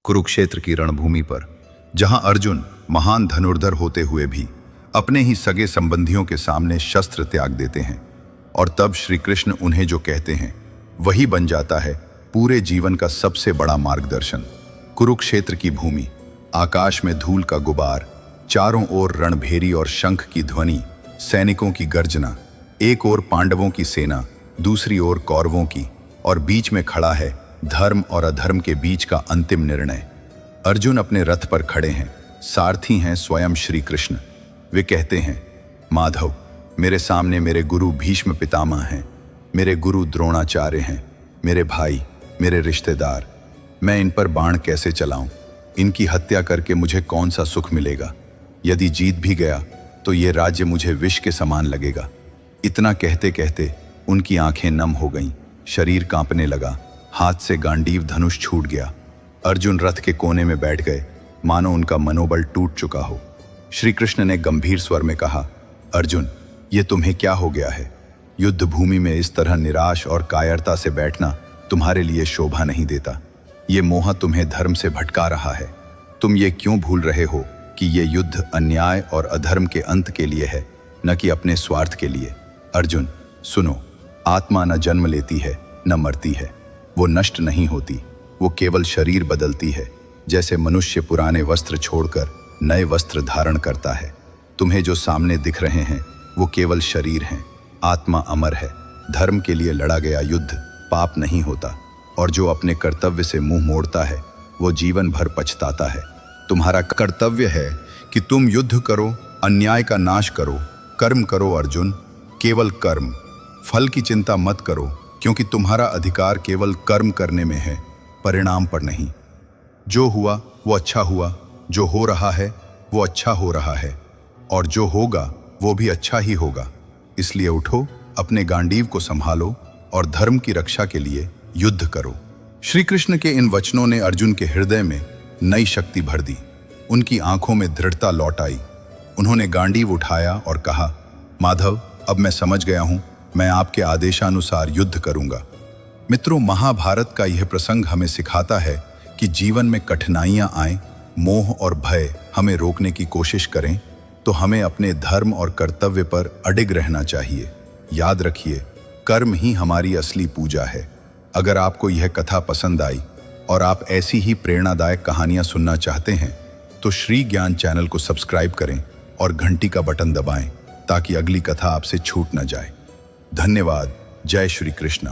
कुरुक्षेत्र की रणभूमि पर, जहां अर्जुन महान धनुर्धर होते हुए भी अपने ही सगे संबंधियों के सामने शस्त्र त्याग देते हैं, और तब श्री कृष्ण उन्हें जो कहते हैं वही बन जाता है पूरे जीवन का सबसे बड़ा मार्गदर्शन। कुरुक्षेत्र की भूमि, आकाश में धूल का गुबार, चारों ओर रणभेरी और शंख की ध्वनि, सैनिकों की गर्जना, एक ओर पांडवों की सेना, दूसरी ओर कौरवों की, और बीच में खड़ा है धर्म और अधर्म के बीच का अंतिम निर्णय। अर्जुन अपने रथ पर खड़े हैं, सारथी हैं स्वयं श्री कृष्ण। वे कहते हैं, माधव, मेरे सामने मेरे गुरु भीष्म पितामह हैं, मेरे गुरु द्रोणाचार्य हैं, मेरे भाई, मेरे रिश्तेदार। मैं इन पर बाण कैसे चलाऊं? इनकी हत्या करके मुझे कौन सा सुख मिलेगा? यदि जीत भी गया तो ये राज्य मुझे विष के समान लगेगा। इतना कहते कहते उनकी आंखें नम हो गईं, शरीर कांपने लगा, हाथ से गांडीव धनुष छूट गया। अर्जुन रथ के कोने में बैठ गए, मानो उनका मनोबल टूट चुका हो। श्री कृष्ण ने गंभीर स्वर में कहा, अर्जुन, ये तुम्हें क्या हो गया है? युद्ध भूमि में इस तरह निराश और कायरता से बैठना तुम्हारे लिए शोभा नहीं देता। ये मोह तुम्हें धर्म से भटका रहा है। तुम ये क्यों भूल रहे हो कि ये युद्ध अन्याय और अधर्म के अंत के लिए है, न कि अपने स्वार्थ के लिए। अर्जुन, सुनो, आत्मा न जन्म लेती है न मरती है, वो नष्ट नहीं होती, वो केवल शरीर बदलती है। जैसे मनुष्य पुराने वस्त्र छोड़कर नए वस्त्र धारण करता है। तुम्हें जो सामने दिख रहे हैं वो केवल शरीर हैं, आत्मा अमर है। धर्म के लिए लड़ा गया युद्ध पाप नहीं होता, और जो अपने कर्तव्य से मुंह मोड़ता है वो जीवन भर पछताता है। तुम्हारा कर्तव्य है कि तुम युद्ध करो, अन्याय का नाश करो, कर्म करो अर्जुन, केवल कर्म। फल की चिंता मत करो, क्योंकि तुम्हारा अधिकार केवल कर्म करने में है, परिणाम पर नहीं। जो हुआ वो अच्छा हुआ, जो हो रहा है वो अच्छा हो रहा है, और जो होगा वो भी अच्छा ही होगा। इसलिए उठो, अपने गांडीव को संभालो और धर्म की रक्षा के लिए युद्ध करो। श्री कृष्ण के इन वचनों ने अर्जुन के हृदय में नई शक्ति भर दी। उनकी आंखों में दृढ़ता लौट आई। उन्होंने गांडीव उठाया और कहा, माधव, अब मैं समझ गया हूं, मैं आपके आदेशानुसार युद्ध करूंगा। मित्रों, महाभारत का यह प्रसंग हमें सिखाता है कि जीवन में कठिनाइयां आए, मोह और भय हमें रोकने की कोशिश करें, तो हमें अपने धर्म और कर्तव्य पर अडिग रहना चाहिए। याद रखिए, कर्म ही हमारी असली पूजा है। अगर आपको यह कथा पसंद आई और आप ऐसी ही प्रेरणादायक कहानियां सुनना चाहते हैं तो श्री ज्ञान चैनल को सब्सक्राइब करें और घंटी का बटन दबाएं, ताकि अगली कथा आपसे छूट न जाए। धन्यवाद। जय श्री कृष्ण।